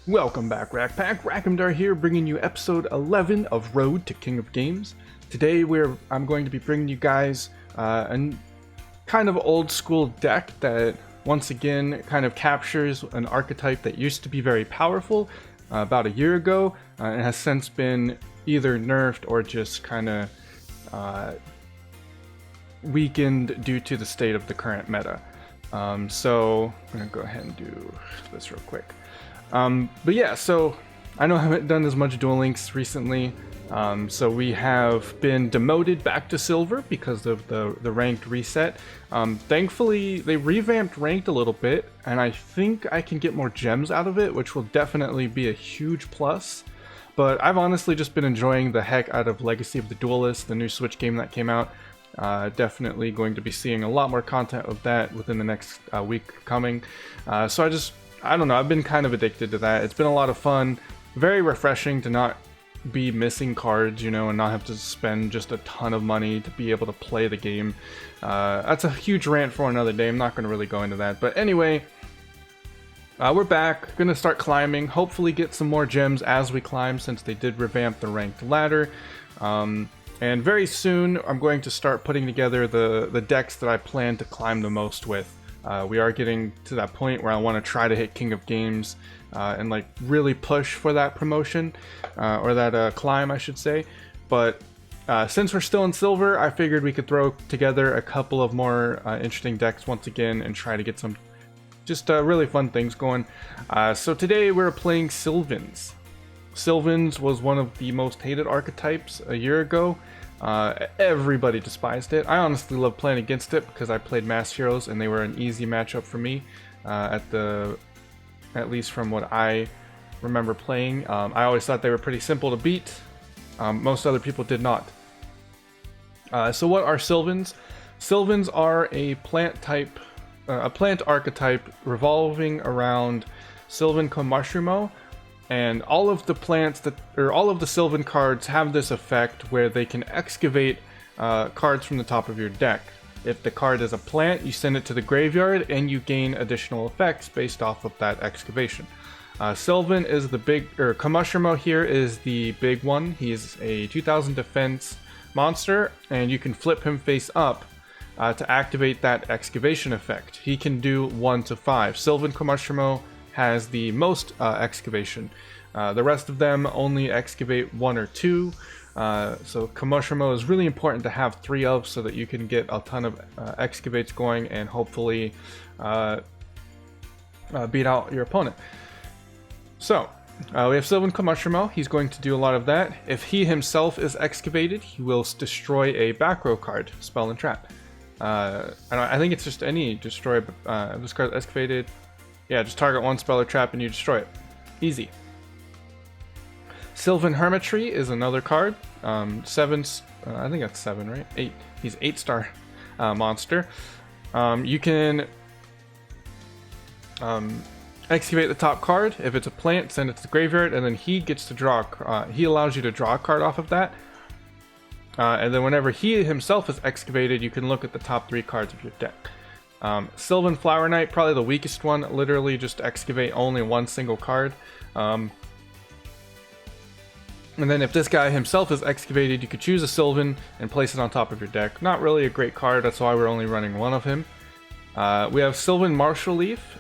Welcome back, Rackpack. Rackhamdar here, bringing you episode 11 of Road to King of Games. Today, I'm going to be bringing you guys a kind of old school deck that once again kind of captures an archetype that used to be very powerful about a year ago and has since been either nerfed or just kind of weakened due to the state of the current meta. So I'm gonna go ahead and do this real quick. But yeah, so I know I haven't done as much Duel Links recently, so we have been demoted back to silver because of the ranked reset. Thankfully, they revamped ranked a little bit, and I think I can get more gems out of it, which will definitely be a huge plus. But I've honestly just been enjoying the heck out of Legacy of the Duelist, the new Switch game that came out. Definitely going to be seeing a lot more content of that within the next week coming. So I don't know, I've been kind of addicted to that. It's been a lot of fun, very refreshing to not be missing cards, you know, and not have to spend just a ton of money to be able to play the game. That's a huge rant for another day. I'm not going to really go into that. But anyway, we're back, going to start climbing, hopefully get some more gems as we climb since they did revamp the ranked ladder. And very soon I'm going to start putting together the decks that I plan to climb the most with. We are getting to that point where I want to try to hit King of Games and like really push for that promotion or that climb, I should say. But since we're still in silver, I figured we could throw together a couple of more interesting decks once again and try to get some just really fun things going. So today we're playing Sylvans. Sylvans was one of the most hated archetypes a year ago. Everybody despised it. I honestly love playing against it because I played Mass Heroes and they were an easy matchup for me, at least from what I remember playing. I always thought they were pretty simple to beat. Most other people did not. So what are Sylvans? Sylvans are a plant archetype revolving around Sylvan Komushumo. And all of the all of the Sylvan cards have this effect where they can excavate cards from the top of your deck. If the card is a plant, you send it to the graveyard and you gain additional effects based off of that excavation. Sylvan is the Komushumo here is the big one. He's a 2000 defense monster, and you can flip him face up to activate that excavation effect. He can do 1 to 5. Sylvan Komushumo has the most excavation. The rest of them only excavate 1 or 2. So Komushumo is really important to have 3 of so that you can get a ton of excavates going and hopefully beat out your opponent. So we have Sylvan Komushumo. He's going to do a lot of that. If he himself is excavated, he will destroy a back row card, spell and trap. I think it's just any destroy this card excavated. Yeah, just target one spell or trap and you destroy it. Easy. Sylvan Hermitry is another card. I think that's 7, right? 8. He's 8-star monster. You can excavate the top card. If it's a plant, send it to the graveyard, and then he gets to draw. He allows you to draw a card off of that. And then whenever he himself is excavated, you can look at the top 3 cards of your deck. Sylvan Flower Knight, probably the weakest one. Literally just excavate only 1 single card. And then if this guy himself is excavated, you could choose a Sylvan and place it on top of your deck. Not really a great card, that's why we're only running 1 of him. We have Sylvan Martial Leaf.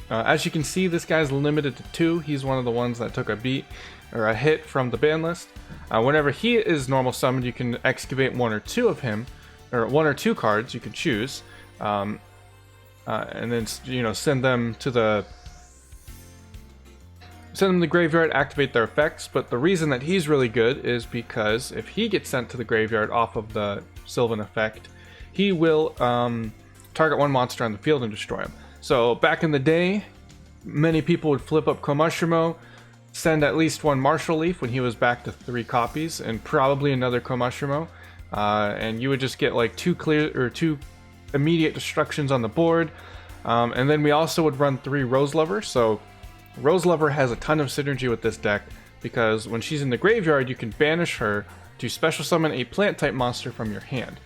As you can see, this guy's limited to 2. He's one of the ones that took a beat or a hit from the ban list. Whenever he is normal summoned, you can excavate 1 or 2 of him, or 1 or 2 cards you can choose. And then, you know, send them to the graveyard, activate their effects. But the reason that he's really good is because if he gets sent to the graveyard off of the Sylvan effect, he will target 1 monster on the field and destroy him. So back in the day, many people would flip up Komushumo, send at least 1 Martial Leaf when he was back to 3 copies, and probably another Komushumo, and you would just get like 2 immediate destructions on the board. And then we also would run 3 Rose Lover. So Rose Lover has a ton of synergy with this deck because when she's in the graveyard, you can banish her to special summon a plant type monster from your hand.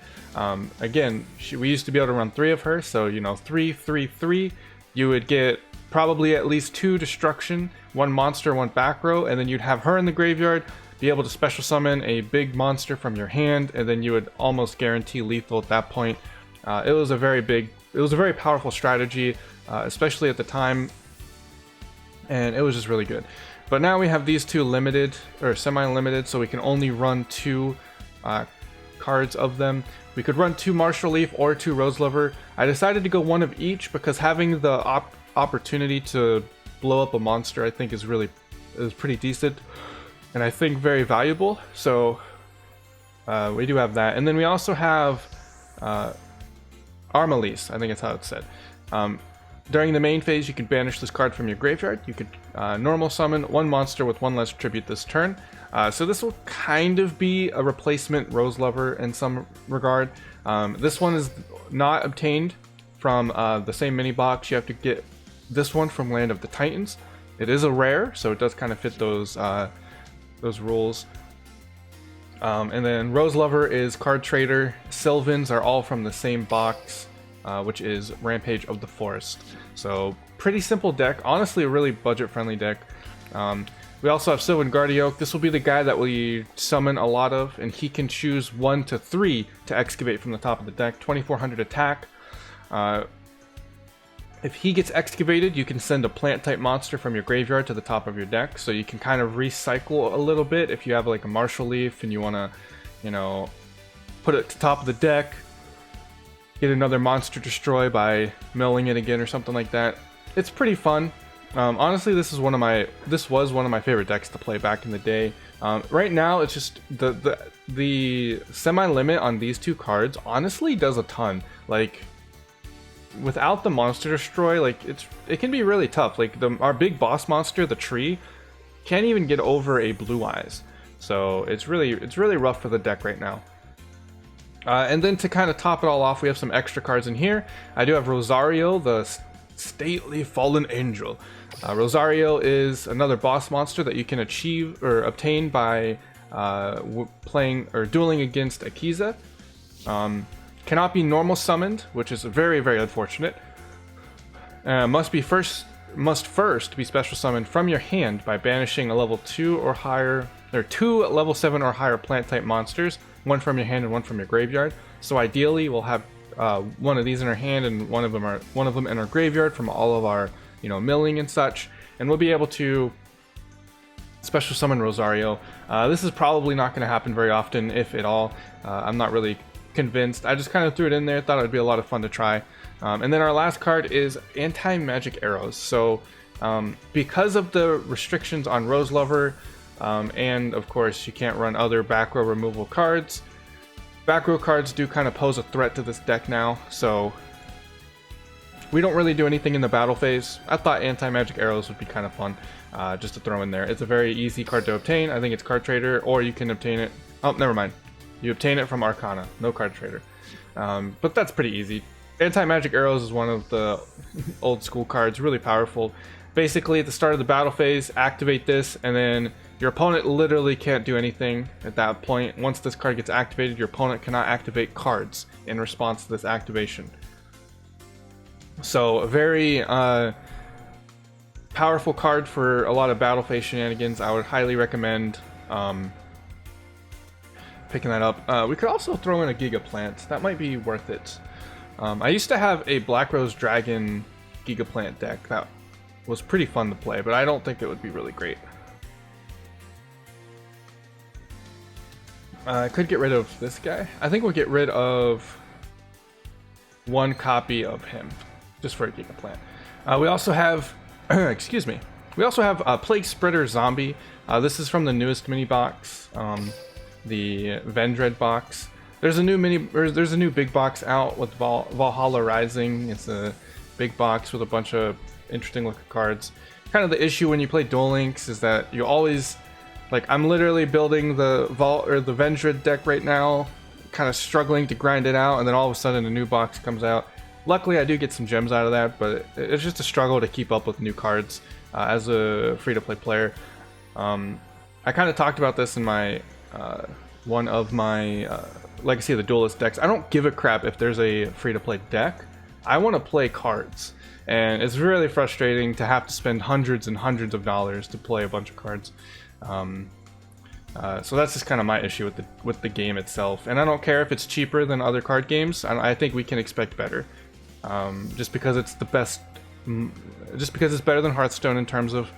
Again, we used to be able to run 3 of her, so you know, 3, 3, 3. You would get probably at least 2 destruction, 1 monster, 1 back row, and then you'd have her in the graveyard, be able to special summon a big monster from your hand, and then you would almost guarantee lethal at that point. It was a very powerful strategy, especially at the time, and it was just really good. But now we have these 2 limited, or semi-limited, so we can only run 2 cards of them. We could run 2 Martial Leaf or 2 Rose Lover. I decided to go 1 of each because having the opportunity to blow up a monster I think is pretty decent, and I think very valuable. So we do have that, and then we also have Armalise, I think that's how it's said. During the main phase, you can banish this card from your graveyard. You could normal summon 1 monster with 1 less tribute this turn. So this will kind of be a replacement Rose Lover in some regard. This one is not obtained from the same mini box. You have to get this one from Land of the Titans. It is a rare, so it does kind of fit those rules. And then Rose Lover is Card Trader. Sylvans are all from the same box, which is Rampage of the Forest. So pretty simple deck. Honestly, a really budget-friendly deck. We also have Sylvan Yugioh. This will be the guy that we summon a lot of, and he can choose 1 to 3 to excavate from the top of the deck. 2400 attack. If he gets excavated, you can send a plant-type monster from your graveyard to the top of your deck, so you can kind of recycle a little bit if you have like a Martial Leaf and you want to, you know, put it to top of the deck, get another monster destroy by milling it again or something like that. It's pretty fun. Honestly, this was one of my favorite decks to play back in the day. Right now, it's just the semi-limit on these 2 cards honestly does a ton. Like, without the monster destroy, like it can be really tough. Like our big boss monster, the tree, can't even get over a Blue Eyes. So it's really rough for the deck right now. And then to kind of top it all off, we have some extra cards in here. I do have Rosario, the Stately Fallen Angel. Rosario is another boss monster that you can achieve or obtain by playing or dueling against Akiza. Cannot be normal summoned, which is very, very unfortunate. Must first be special summoned from your hand by banishing a level 2 or higher, or 2 level 7 or higher plant type monsters, 1 from your hand and 1 from your graveyard. So ideally, we'll have 1 of these in our hand and one of them in our graveyard from all of our, you know, milling and such, and we'll be able to special summon Rosario. This is probably not going to happen very often, if at all. I'm not really convinced. I just kind of threw it in there, thought it would be a lot of fun to try. And then our last card is Anti-Magic Arrows. So because of the restrictions on Rose Lover, and of course you can't run other back row removal cards, back row cards do kind of pose a threat to this deck now, so we don't really do anything in the battle phase. I thought Anti-Magic Arrows would be kind of fun just to throw in there. It's a very easy card to obtain. I think it's Card Trader, or you can obtain it... Oh, never mind. You obtain it from Arcana, no Card Trader. But that's pretty easy. Anti-Magic Arrows is one of the old school cards, really powerful. Basically, at the start of the battle phase, activate this, and then your opponent literally can't do anything at that point. Once this card gets activated, your opponent cannot activate cards in response to this activation. So a very powerful card for a lot of battle phase shenanigans. I would highly recommend picking that up. We could also throw in a Giga Plant. That might be worth it. I used to have a Black Rose Dragon Giga Plant deck that was pretty fun to play, but I don't think it would be really great. I could get rid of this guy. I think we'll get rid of 1 copy of him, just for a Giga Plant. We also have, excuse me, we also have a Plague Spreader Zombie. This is from the newest mini box, the Vendread box. There's a new big box out with Valhalla Rising. It's a big box with a bunch of interesting looking cards. Kind of the issue when you play Duel Links is that you always, like, I'm literally building the Vendread deck right now, kind of struggling to grind it out, and then all of a sudden a new box comes out. Luckily, I do get some gems out of that, but it's just a struggle to keep up with new cards as a free-to-play player. I kind of talked about this in my one of my Legacy of the Duelist decks. I don't give a crap if there's a free-to-play deck. I want to play cards, and it's really frustrating to have to spend hundreds and hundreds of dollars to play a bunch of cards. So that's just kind of my issue with the game itself, and I don't care if it's cheaper than other card games. I think we can expect better. Just because it's the best, just because it's better than Hearthstone in terms of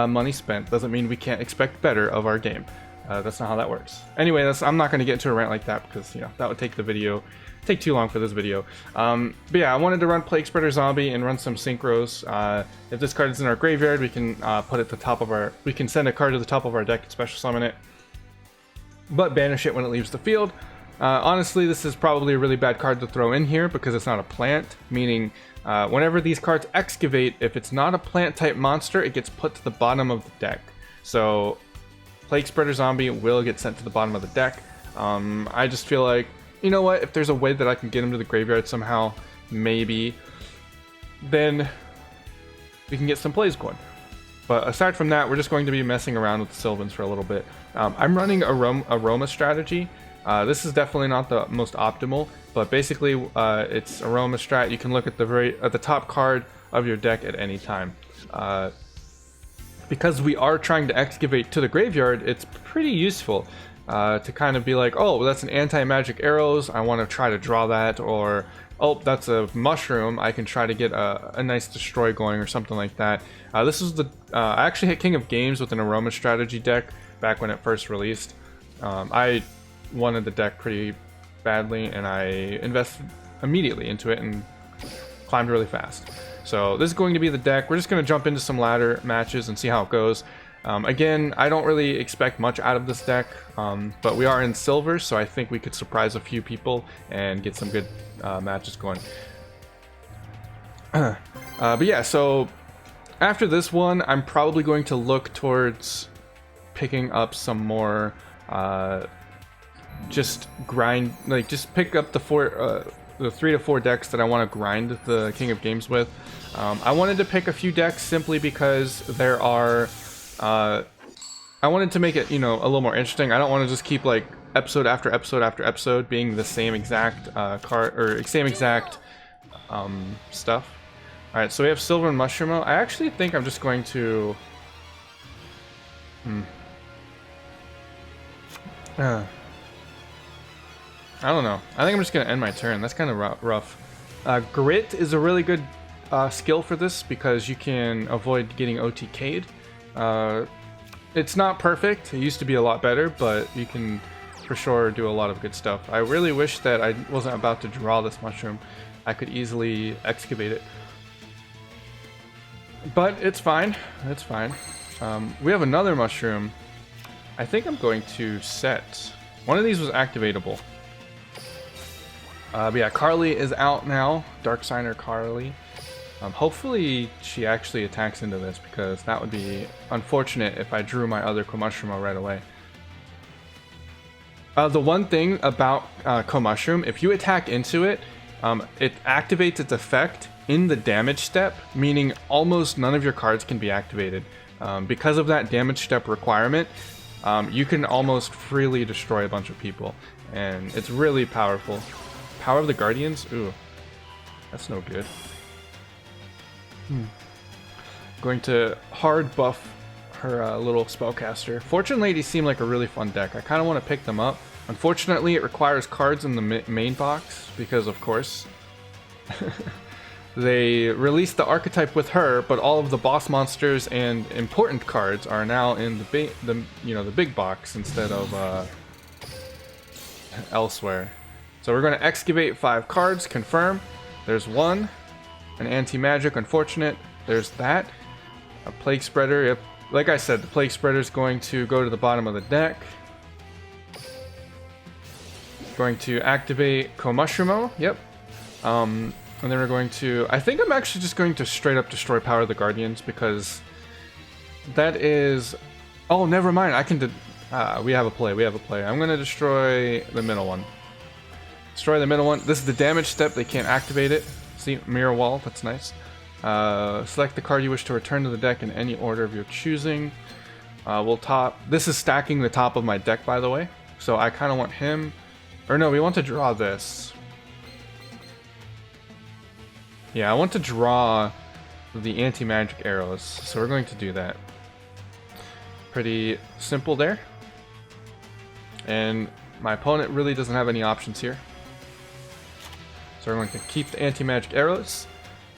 money spent, doesn't mean we can't expect better of our game. That's not how that works. Anyway, I'm not going to get into a rant like that because that would take too long for this video. But yeah, I wanted to run Plague Spreader Zombie and run some synchros. If this card is in our graveyard, we can put it at the top of our. We can send a card to the top of our deck and special summon it, but banish it when it leaves the field. Honestly, this is probably a really bad card to throw in here because it's not a plant, meaning whenever these cards excavate, if it's not a plant type monster, it gets put to the bottom of the deck. So Plague Spreader Zombie will get sent to the bottom of the deck. I just feel like, you know what, if there's a way that I can get him to the graveyard somehow, maybe, then we can get some plays going. But aside from that, we're just going to be messing around with the Sylvans for a little bit. I'm running Aroma strategy. This is definitely not the most optimal, but basically it's Aroma strat. You can look at the top card of your deck at any time. Because we are trying to excavate to the graveyard, it's pretty useful to kind of be like, oh, that's an anti-magic arrows, I want to try to draw that, or oh, that's a mushroom, I can try to get a nice destroy going or something like that. This is I actually hit King of Games with an Aroma strategy deck back when it first released. I wanted the deck pretty badly and I invested immediately into it and climbed really fast. So this is going to be the deck. We're just going to jump into some ladder matches and see how it goes. Again, I don't really expect much out of this deck, but we are in silver, so I think we could surprise a few people and get some good matches going. But yeah, so after this one, I'm probably going to look towards picking up some more, just grind, like just pick up the 3 to 4 decks that I want to grind the King of Games with. I wanted to pick a few decks simply because there are, I wanted to make it, a little more interesting. I don't want to just keep like episode after episode after episode being the same exact card or same exact stuff. All right, so we have Silver and Mushroom. I actually think I'm just going to. I don't know. I think I'm just going to end my turn. That's kind of rough. Grit is a really good skill for this because you can avoid getting OTK'd. It's not perfect. It used to be a lot better, but you can for sure do a lot of good stuff. I really wish that I wasn't about to draw this mushroom. I could easily excavate it. But it's fine. It's fine. We have another mushroom. I think I'm going to set. One of these was activatable. But yeah, Carly is out now. Dark Signer Carly. Hopefully she actually attacks into this because that would be unfortunate if I drew my other Komushroom right away. The one thing about Komushroom, if you attack into it, it activates its effect in the damage step, meaning almost none of your cards can be activated. Because of that damage step requirement, you can almost freely destroy a bunch of people, and it's really powerful. Power of the Guardians? Ooh, that's no good. Going to hard buff her little spellcaster. Fortune Ladies seem like a really fun deck. I kind of want to pick them up. Unfortunately, it requires cards in the main box because, of course, they released the archetype with her, but all of the boss monsters and important cards are now in the big box instead of elsewhere. So we're going to excavate 5 cards, confirm. There's one, an anti-magic, unfortunate. There's that. A Plague Spreader. Yep. Like I said, the Plague Spreader is going to go to the bottom of the deck. Going to activate Komushroom. Yep. And then we're going to. I think I'm actually just going to straight up destroy Power of the Guardians because that is. Oh, never mind. I can. We have a play. We have a play. I'm going to destroy the middle one. Destroy the middle one. This is the damage step. They can't activate it. See, mirror wall. That's nice. Select the card you wish to return to the deck in any order of your choosing. We'll top. This is stacking the top of my deck, by the way. So I kind of want him. Or no, we want to draw this. Yeah, I want to draw the anti-magic arrows, so we're going to do that. Pretty simple there. And my opponent really doesn't have any options here. So we're going to keep the anti-magic arrows,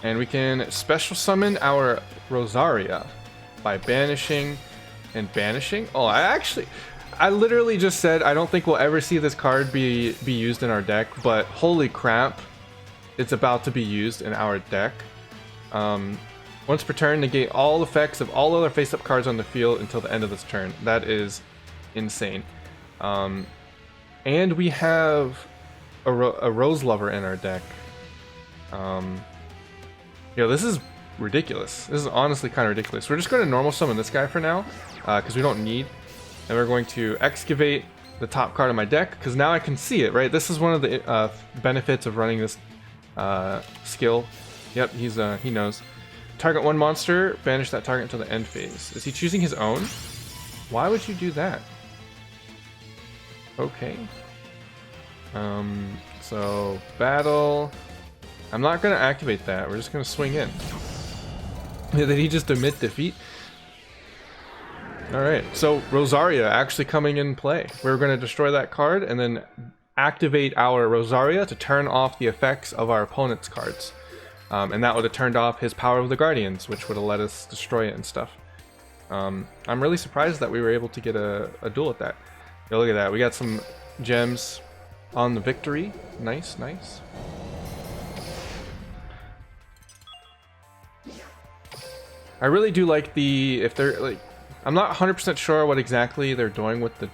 and we can special summon our Rosaria by banishing and banishing. Oh, I literally just said I don't think we'll ever see this card be used in our deck, but holy crap, it's about to be used in our deck. Once per turn, negate all effects of all other face-up cards on the field until the end of this turn. That is insane. And we have a Rose Lover in our deck. This is ridiculous. This is honestly kind of ridiculous. We're just going to normal summon this guy for now, because we don't need. And we're going to excavate the top card of my deck, because now I can see it, right? This is one of the benefits of running this skill. Yep, he knows. Target one monster, banish that target until the end phase. Is he choosing his own? Why would you do that? Okay. So battle. I'm not gonna activate that. We're just gonna swing in. Did he just admit defeat? All right. So Rosaria actually coming in play. We're gonna destroy that card and then activate our Rosaria to turn off the effects of our opponent's cards. And that would have turned off his Power of the Guardians, which would have let us destroy it and stuff. I'm really surprised that we were able to get a duel at that. Yo, look at that. We got some gems on the victory. Nice, nice. I really do like if they're like, I'm not 100% sure what exactly they're doing with the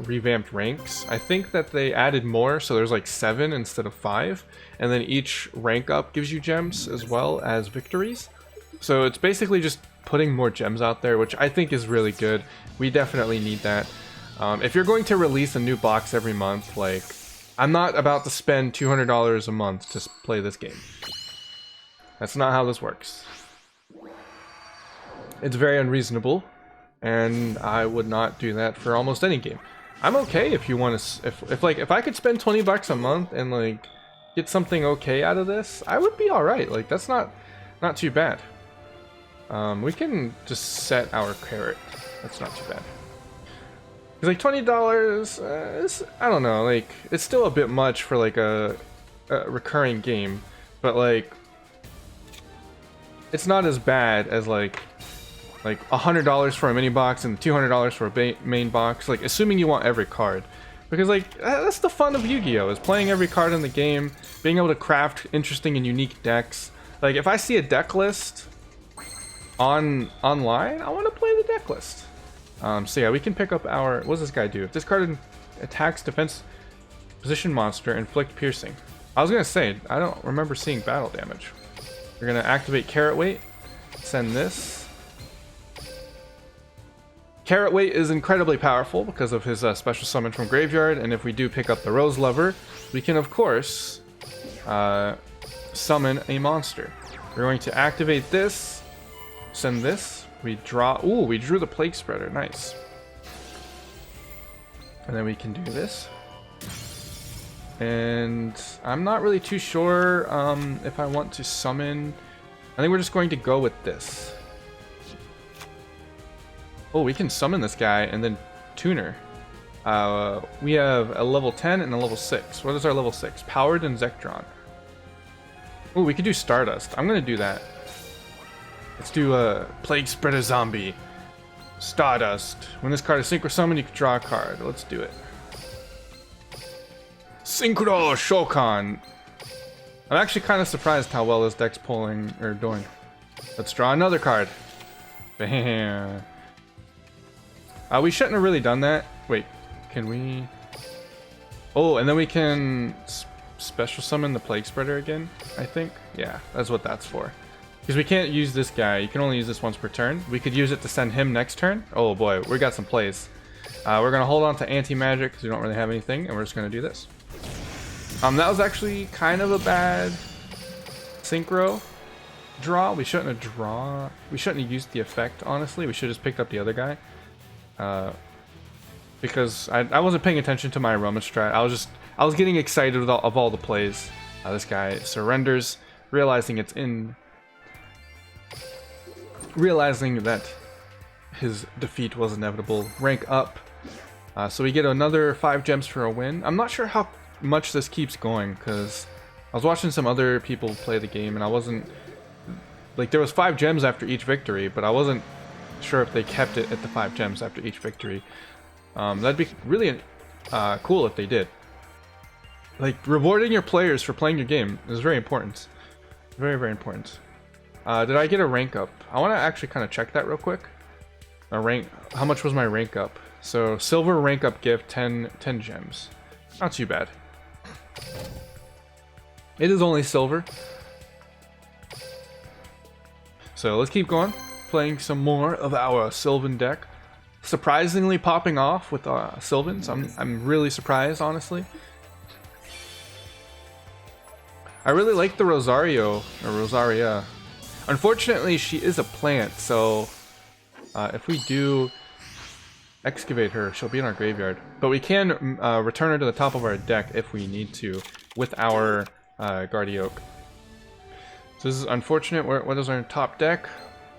revamped ranks. I think that they added more, so there's like 7 instead of 5, and then each rank up gives you gems as well as victories. So it's basically just putting more gems out there, which I think is really good. We definitely need that. If you're going to release a new box every month, like, I'm not about to spend $200 a month to play this game. That's not how this works. It's very unreasonable, and I would not do that for almost any game. I'm okay if you want to, if I could spend $20 a month and like get something okay out of this, I would be all right. Like, that's not too bad. We can just set our carrot. That's not too bad. It's like $20. I don't know. Like, it's still a bit much for like a recurring game, but like, it's not as bad as like $100 for a mini box and $200 for a main box. Like, assuming you want every card, because like that's the fun of Yu-Gi-Oh! Is playing every card in the game, being able to craft interesting and unique decks. Like, if I see a deck list online, I want to play the deck list. So yeah, we can pick up our. What does this guy do? If this card attacks defense position monster, inflict piercing. I was gonna say, I don't remember seeing battle damage. We're gonna activate Carrot Weight, send this. Carrot Weight is incredibly powerful because of his special summon from graveyard, and if we do pick up the Rose Lover, we can of course summon a monster. We're going to activate this, send this. We draw. Ooh, we drew the Plague Spreader. Nice. And then we can do this. And I'm not really too sure if I want to summon. I think we're just going to go with this. Oh, we can summon this guy and then tuner. We have a level 10 and a level 6. What is our level 6? Powered and Zektron. Oh, we could do Stardust. I'm going to do that. Let's do a Plague Spreader Zombie. Stardust. When this card is synchro summoned, you can draw a card. Let's do it. Synchro Shokan. I'm actually kind of surprised how well this deck's doing. Let's draw another card. Bam. We shouldn't have really done that. Wait, can we? Oh, and then we can special summon the Plague Spreader again, I think. Yeah, that's what that's for. Because we can't use this guy. You can only use this once per turn. We could use it to send him next turn. Oh boy, we got some plays. We're going to hold on to anti-magic because we don't really have anything, and we're just going to do this. That was actually kind of a bad synchro draw. We shouldn't have used the effect, honestly. We should have just picked up the other guy. Because I wasn't paying attention to my Aroma strat. I was getting excited of all the plays. This guy surrenders. realizing realizing that his defeat was inevitable. Rank up. So we get another 5 gems for a win. I'm not sure how much this keeps going, because I was watching some other people play the game, and I wasn't... Like, there was 5 gems after each victory, but I wasn't sure if they kept it at the 5 gems after each victory. That'd be really cool if they did. Like, rewarding your players for playing your game is very important. Very, very important. Did I get a rank up? I want to actually kind of check that real quick. How much was my rank up? So, silver rank up gift, 10 gems. Not too bad. It is only silver. So, let's keep going. Playing some more of our Sylvan deck. Surprisingly popping off with Sylvans. I'm really surprised, honestly. I really like the Rosario, or Rosaria. Unfortunately, she is a plant, so if we do excavate her, she'll be in our graveyard. But we can return her to the top of our deck if we need to with our Yugioh. So this is unfortunate. What is our top deck?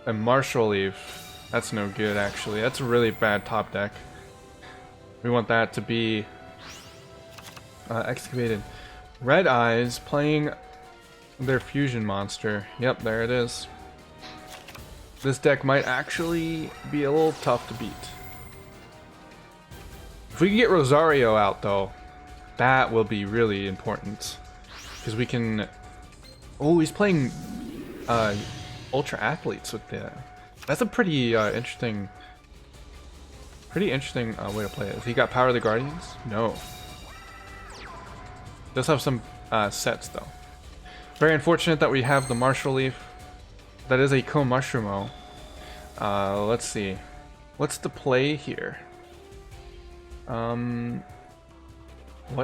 A Marshall Leaf. That's no good, actually. That's a really bad top deck. We want that to be excavated. Red Eyes playing their fusion monster. Yep, there it is. This deck might actually be a little tough to beat. If we can get Rosario out, though, that will be really important. Because we can... Oh, he's playing Ultra Athletes with the... That's a pretty interesting... way to play it. Has he got Power of the Guardians? No. Does have some sets, though. Very unfortunate that we have the Marshall Leaf. That is a Co-Mushroom-O. Let's see. What's the play here? What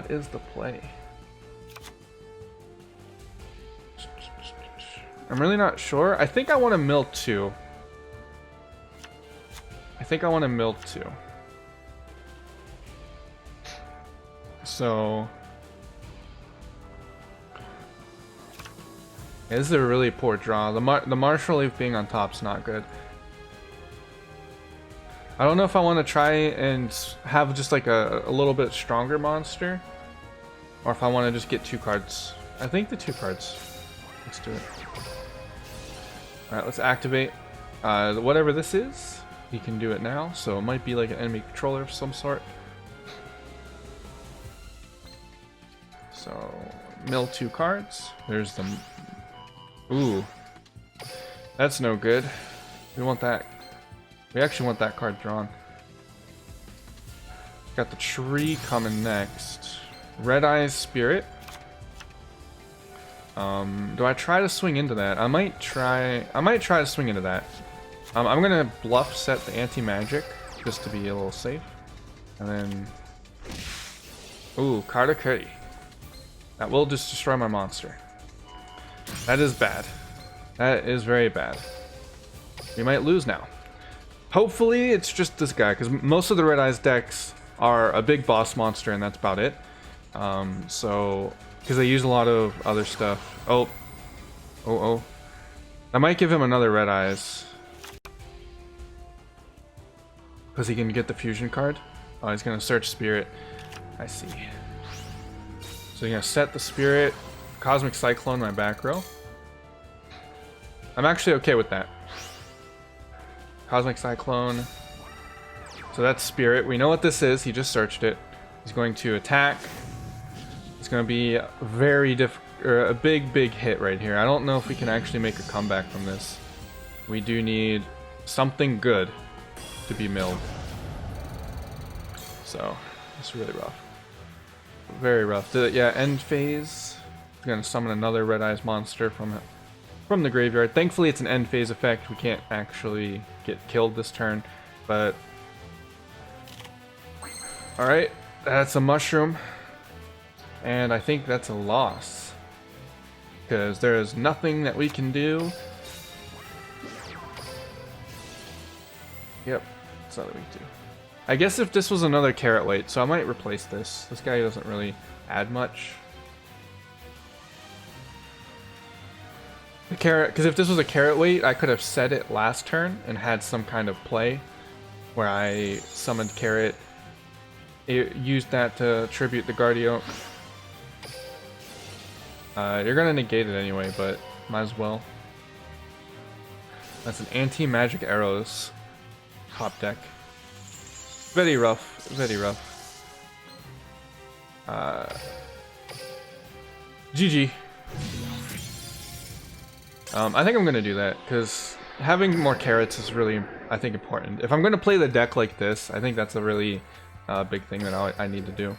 is the play? I'm really not sure. I think I want to mill 2. So... Yeah, this is a really poor draw. The Marshall Leaf being on top's not good. I don't know if I want to try and have just like a little bit stronger monster, or if I want to just get 2 cards. I think the 2 cards. Let's do it. Alright, let's activate. Whatever this is, he can do it now, so it might be like an enemy controller of some sort. So, mill 2 cards. There's the... Ooh. That's no good. We want that. We actually want that card drawn. Got the tree coming next. Red Eyes Spirit. Do I try to swing into that? I might try to swing into that. I'm gonna bluff set the anti-magic just to be a little safe. And then... Ooh, Carter Curry. That will just destroy my monster. That is bad. That is very bad. We might lose now. Hopefully it's just this guy, because most of the Red Eyes decks are a big boss monster and that's about it. So, because they use a lot of other stuff. Oh. I might give him another Red Eyes. Because he can get the fusion card. Oh, he's going to search Spirit. I see. So he's going to set the Spirit. Cosmic Cyclone my back row. I'm actually okay with that. Cosmic Cyclone. So that's Spirit. We know what this is. He just searched it. He's going to attack. It's going to be a big hit right here. I don't know if we can actually make a comeback from this. We do need something good to be milled. So, it's really rough. Very rough. Yeah, end phase. We're going to summon another Red Eyes monster from the graveyard. Thankfully, it's an end phase effect. We can't actually get killed this turn, but... Alright, that's a mushroom. And I think that's a loss. Because there is nothing that we can do. Yep, that's all that we can do. I guess if this was another Carrot Weight, so I might replace this. This guy doesn't really add much. carrot, because if this was a carrot weight, I could have set it last turn and had some kind of play where I summoned carrot. It used that to tribute the Guardio. You're gonna negate it anyway, but might as well. That's an anti-magic arrows top deck. Very rough, very rough. GG. I think I'm gonna do that because having more carrots is really, I think, important. If I'm gonna play the deck like this, I think that's a really big thing that I need to do.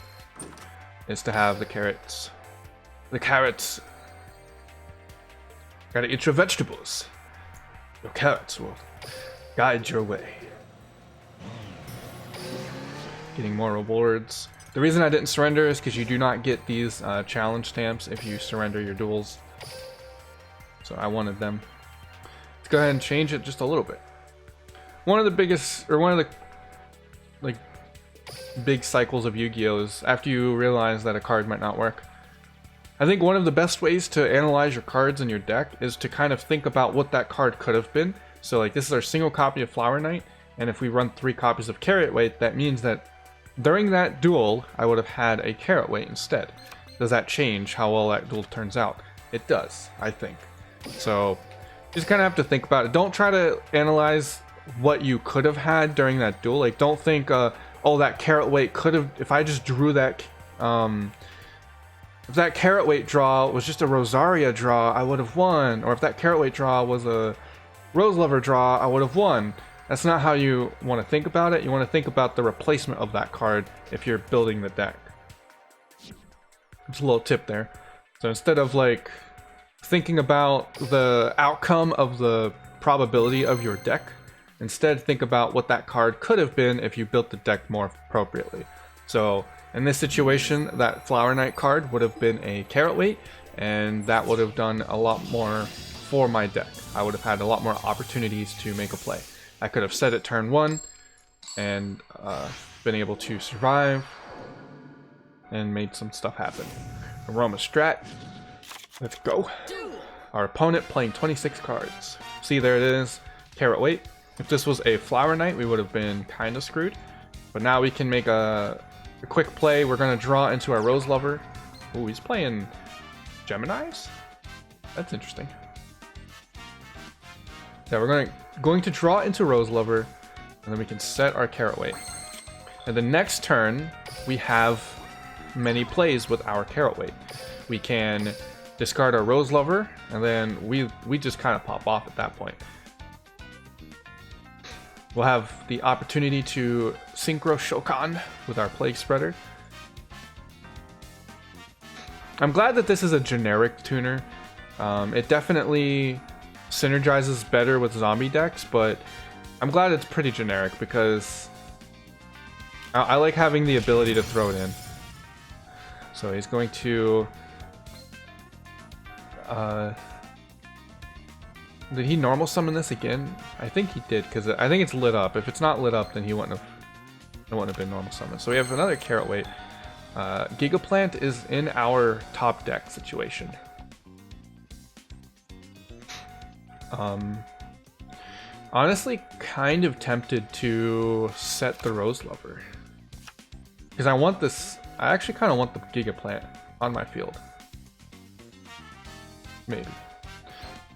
Is to have the carrots. The carrots. Gotta eat your vegetables. Your carrots will guide your way. Getting more rewards. The reason I didn't surrender is because you do not get these challenge stamps if you surrender your duels. So I wanted them. Let's go ahead and change it just a little bit. One of the biggest, or one of the like big cycles of Yu-Gi-Oh is after you realize that a card might not work. I think one of the best ways to analyze your cards in your deck is to kind of think about what that card could have been. So like this is our single copy of Flower Knight, and if we run 3 copies of Carrot Weight, that means that during that duel, I would have had a Carrot Weight instead. Does that change how well that duel turns out? It does, I think. So you just kind of have to think about it. Don't try to analyze what you could have had during that duel. Like don't think, oh, that Carrot Weight could have, if I just drew that, if that Carrot Weight draw was just a Rosaria draw, I would have won. Or if that Carrot Weight draw was a Rose Lover draw, I would have won. That's not how you want to think about it. You want to think about the replacement of that card if you're building the deck. Just a little tip there. So instead of like thinking about the outcome of the probability of your deck, instead think about what that card could have been if you built the deck more appropriately. So in this situation, that Flower Knight card would have been a Carrot Weight, and that would have done a lot more for my deck. I would have had a lot more opportunities to make a play. I could have set it turn 1 and been able to survive and made some stuff happen. Aroma Strat. Let's go. Our opponent playing 26 cards. See, there it is. Carrot Weight. If this was a Flower Knight, we would have been kind of screwed. But now we can make a quick play. We're going to draw into our Rose Lover. Ooh, he's playing Geminis? That's interesting. So we're going to draw into Rose Lover, and then we can set our Carrot Weight. And the next turn, we have many plays with our Carrot Weight. We can discard our Rose Lover, and then we just kind of pop off at that point. We'll have the opportunity to Synchro Shokan with our Plague Spreader. I'm glad that this is a generic tuner. It definitely synergizes better with zombie decks, but I'm glad it's pretty generic because I like having the ability to throw it in. So he's going to... did he normal summon this again? I think he did, because I think it's lit up. If it's not lit up, then it wouldn't have been normal summon. So we have another Carrot Weight. Gigaplant is in our top deck situation. Honestly, kind of tempted to set the Rose Lover. Because I want this... I actually kind of want the Gigaplant on my field. Maybe.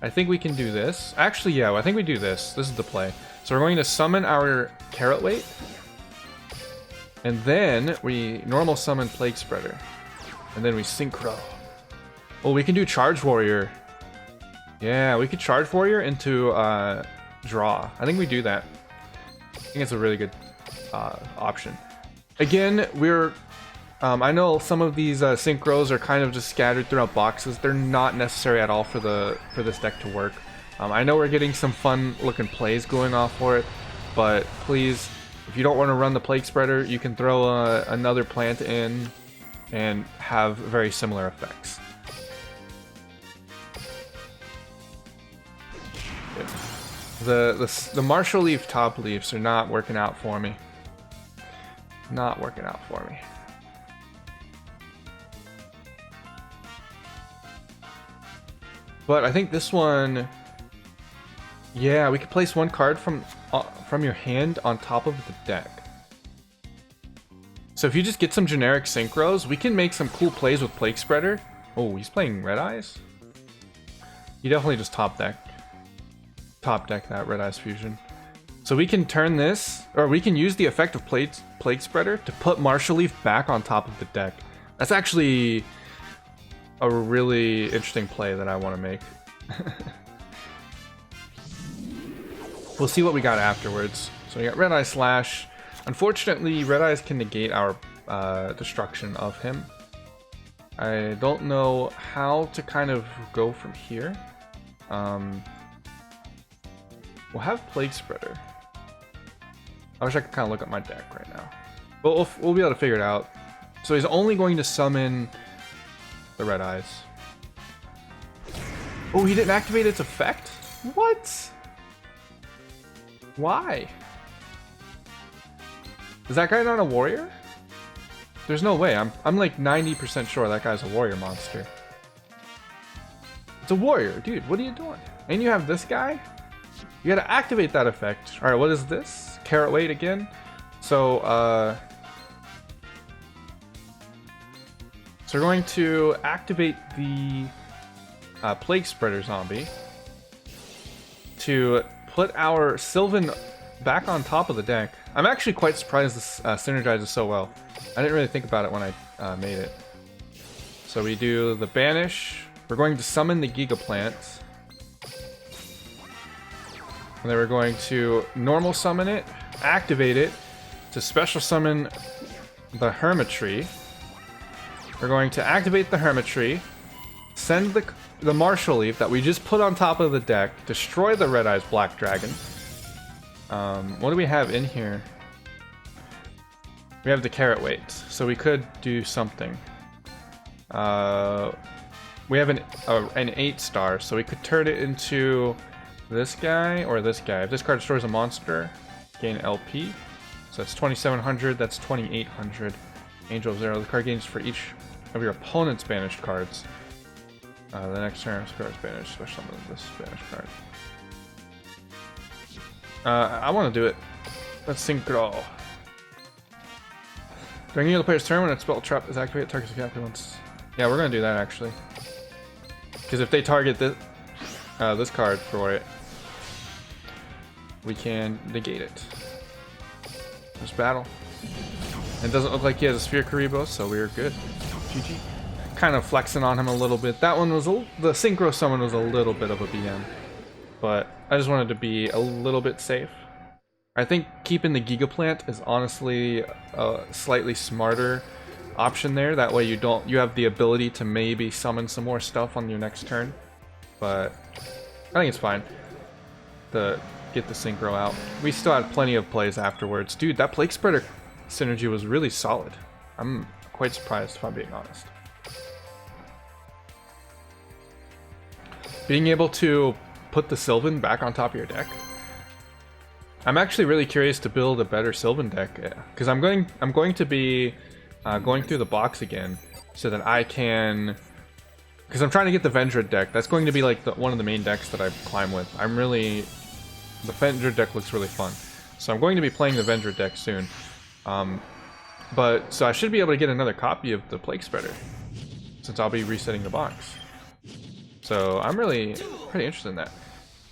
I think we can do this. Actually, yeah, I think we do this. This is the play. So we're going to summon our Carrot Weight. And then we normal summon Plague Spreader. And then we Synchro. Oh, we can do Charge Warrior. Yeah, we could Charge Warrior into draw. I think we do that. I think it's a really good option. Again, we're... I know some of these synchros are kind of just scattered throughout boxes. They're not necessary at all for this deck to work. I know we're getting some fun looking plays going off for it, but please, if you don't want to run the Plague Spreader, you can throw another plant in and have very similar effects. The Marshall Leaf top leaves are not working out for me. Not working out for me. But I think this one, yeah, we could place one card from your hand on top of the deck. So if you just get some generic synchros, we can make some cool plays with Plague Spreader. Oh, he's playing Red Eyes? You definitely just top deck that Red Eyes Fusion. So we can turn this, or we can use the effect of Plague Spreader to put Martial Leaf back on top of the deck. That's actually a really interesting play that I want to make. We'll see what we got afterwards. So we got Red Eye Slash. Unfortunately, Red Eyes can negate our destruction of him. I don't know how to kind of go from here. We'll have Plague Spreader. I wish I could kind of look at my deck right now. But we'll be able to figure it out. So he's only going to summon the Red Eyes. Oh, he didn't activate its effect? What? Why? Is that guy not a warrior? There's no way. I'm like 90% sure that guy's a warrior monster. It's a warrior, dude. What are you doing? And you have this guy? You gotta activate that effect. Alright, what is this? Carrot weight again? So, we're going to activate the Plague Spreader zombie to put our Sylvan back on top of the deck. I'm actually quite surprised this synergizes so well. I didn't really think about it when I made it. So we do the banish. We're going to summon the Gigaplant. And then we're going to normal summon it, activate it to special summon the Hermitry. We're going to activate the Hermitry, send the Martial Leaf that we just put on top of the deck, destroy the Red Eyes Black Dragon. What do we have in here? We have the Carrot weight, so we could do something. We have an 8-star, so we could turn it into this guy or this guy. If this card destroys a monster, gain LP. So that's 2,700, that's 2,800. Angel of Zero. The card gains for each of your opponent's banished cards. The next turn, this card is banished, special summon this banished card. I want to do it. Let's synchro. During the other player's turn, when its spell trap is activated, targets the captain once. Yeah, we're gonna do that actually. Because if they target this card for it, we can negate it. There's battle. It doesn't look like he has a Sphere Karibo, so we're good. GG. Kind of flexing on him a little bit. That one was the synchro summon was a little bit of a BM, but I just wanted to be a little bit safe. I think keeping the Gigaplant is honestly a slightly smarter option there. That way you have the ability to maybe summon some more stuff on your next turn. But I think it's fine to get the synchro out. We still had plenty of plays afterwards. Dude, that Plague Spreader synergy was really solid. I'm quite surprised if I'm being honest. Being able to put the Sylvan back on top of your deck. I'm actually really curious to build a better Sylvan deck because I'm going to be going through the box again so that I can, because I'm trying to get the Vendred deck. That's going to be like one of the main decks that I climb with. The Vendred deck looks really fun, so I'm going to be playing the Vendred deck soon. So I should be able to get another copy of the Plague Spreader since I'll be resetting the box. So I'm really pretty interested in that.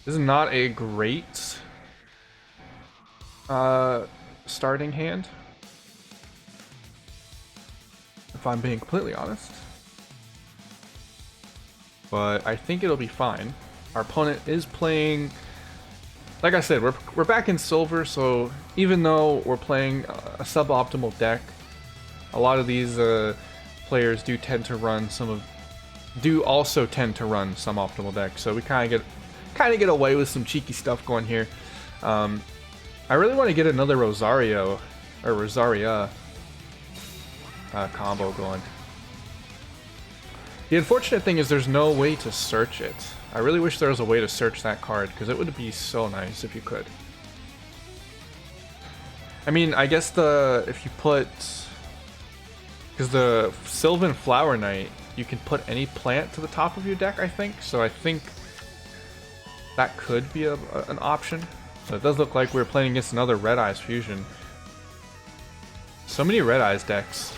This is not a great starting hand, if I'm being completely honest. But I think it'll be fine. Our opponent is playing, like I said, we're back in silver, so even though we're playing a suboptimal deck, a lot of these players do also tend to run some optimal decks, so we kind of get away with some cheeky stuff going here. I really want to get another Rosaria combo going. The unfortunate thing is there's no way to search it. I really wish there was a way to search that card, because it would be so nice if you could. I mean, I guess if you put, because the Sylvan Flower Knight you can put any plant to the top of your deck, I think. So I think that could be an option. So it does look like we're playing against another Red Eyes fusion. So many Red Eyes decks.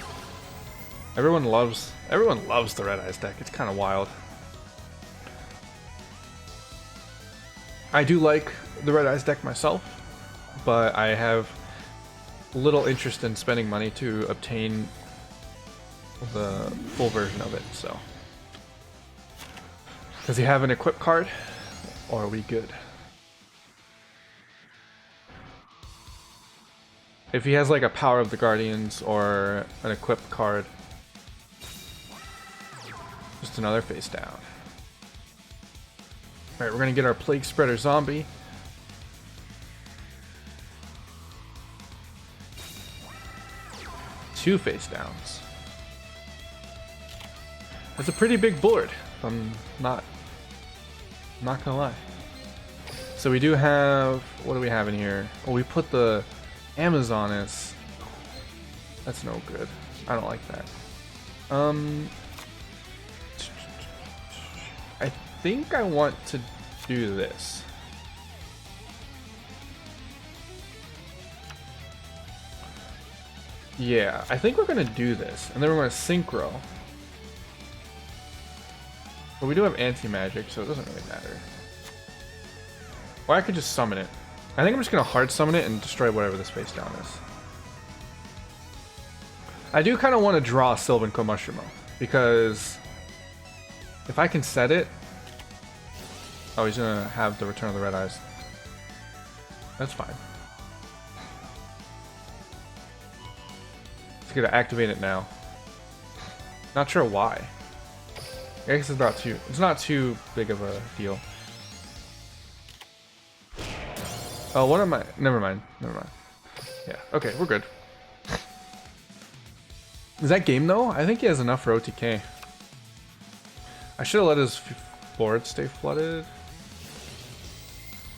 Everyone loves the Red Eyes deck. It's kind of wild. I do like the Red Eyes deck myself, but I have little interest in spending money to obtain the full version of it, so. Does he have an equip card? Or are we good? If he has like a Power of the Guardians or an equipped card, just another face down. Alright, we're gonna get our Plague Spreader Zombie. Two face downs. That's a pretty big board, if I'm not gonna lie. So we do have, what do we have in here? Oh, we put the Amazon as, that's no good. I don't like that. I think I want to do this. Yeah, I think we're gonna do this, and then we're gonna synchro. But we do have anti-magic, so it doesn't really matter. Or I could just summon it. I think I'm just gonna hard summon it and destroy whatever this face down is. I do kind of want to draw Sylvan KoG, because if I can set it... Oh, he's gonna have the Return of the Red Eyes. That's fine. He's gonna activate it now. Not sure why. I guess it's not too big of a deal. Oh, what am I? Never mind. Yeah, okay, we're good. Is that game though? I think he has enough for OTK. I should have let his board stay flooded.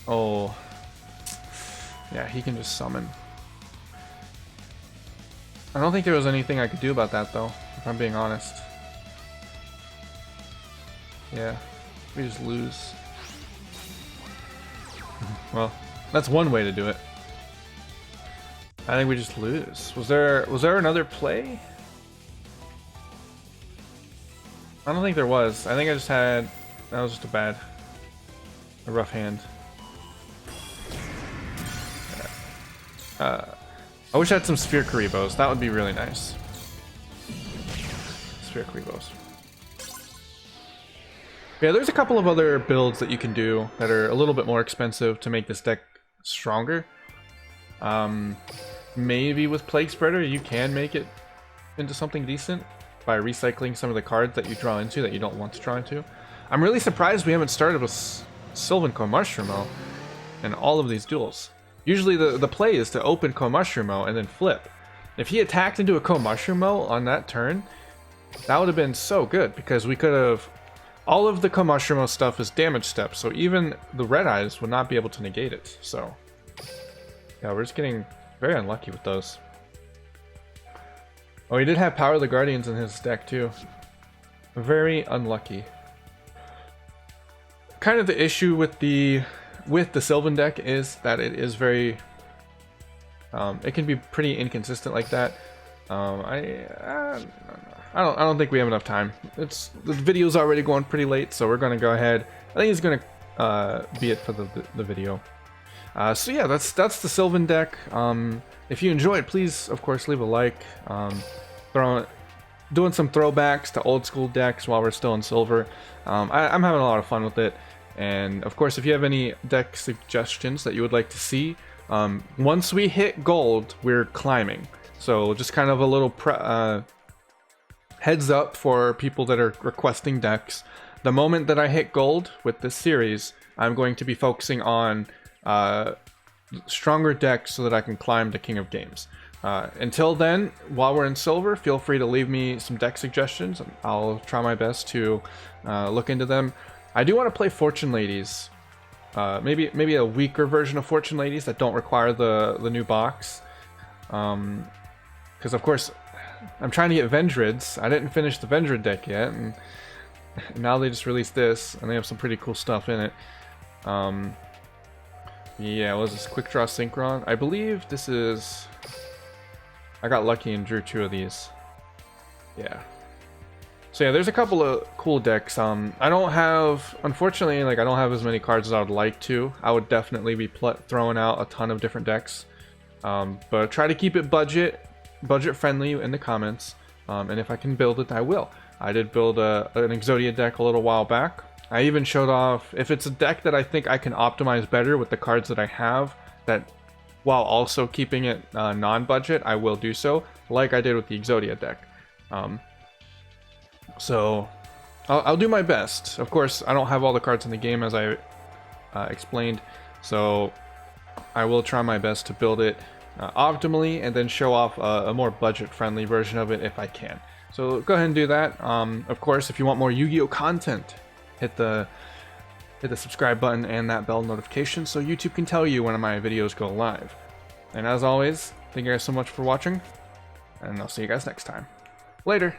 Oh. Yeah, he can just summon. I don't think there was anything I could do about that though, if I'm being honest. Yeah, we just lose. Well, that's one way to do it. I think we just lose. Was there another play? I don't think there was. I think I just had, that was just a rough hand. I wish I had some Sphere Karibos. That would be really nice. Sphere Karibos. Yeah, there's a couple of other builds that you can do that are a little bit more expensive to make this deck stronger. Maybe with Plague Spreader you can make it into something decent by recycling some of the cards that you draw into that you don't want to draw into. I'm really surprised we haven't started with Sylvan KoG in all of these duels. Usually the play is to open KoG and then flip. If he attacked into a KoG on that turn, that would have been so good, because we could have... All of the KoG stuff is damage steps, so even the Red Eyes would not be able to negate it. So, yeah, we're just getting very unlucky with those. Oh, he did have Power of the Guardians in his deck too. Very unlucky. Kind of the issue with the Sylvan deck is that it is very... it can be pretty inconsistent like that. I don't think we have enough time. The video's already going pretty late, so we're gonna go ahead. I think it's gonna be it for the video. So yeah, that's the Sylvan deck. If you enjoyed, please of course leave a like. Doing some throwbacks to old school decks while we're still in silver. I'm having a lot of fun with it, and of course if you have any deck suggestions that you would like to see, once we hit gold, we're climbing. So just kind of a little heads up for people that are requesting decks. The moment that I hit gold with this series, I'm going to be focusing on stronger decks so that I can climb to King of Games. Until then, while we're in silver, feel free to leave me some deck suggestions. I'll try my best to look into them. I do want to play Fortune Ladies. Maybe a weaker version of Fortune Ladies that don't require the new box. Because of course, I'm trying to get Vendrids. I didn't finish the Vendrid deck yet, and now they just released this, and they have some pretty cool stuff in it. Yeah, what was this? Quick Draw Synchron? I believe this is... I got lucky and drew 2 of these. Yeah. So yeah, there's a couple of cool decks. I don't have... Unfortunately, like, I don't have as many cards as I would like to. I would definitely be throwing out a ton of different decks. But try to keep it budget friendly in the comments. And if I can build it, I will. I did build an Yugioh deck a little while back. I even showed off, if it's a deck that I think I can optimize better with the cards that I have, that while also keeping it non-budget, I will do so, like I did with the Yugioh deck. So I'll do my best. Of course, I don't have all the cards in the game, as I explained, so I will try my best to build it optimally and then show off a more budget-friendly version of it if I can. So go ahead and do that. Of course, if you want more Yu-Gi-Oh content, hit the subscribe button and that bell notification so YouTube can tell you when my videos go live. And as always, thank you guys so much for watching, and I'll see you guys next time. Later!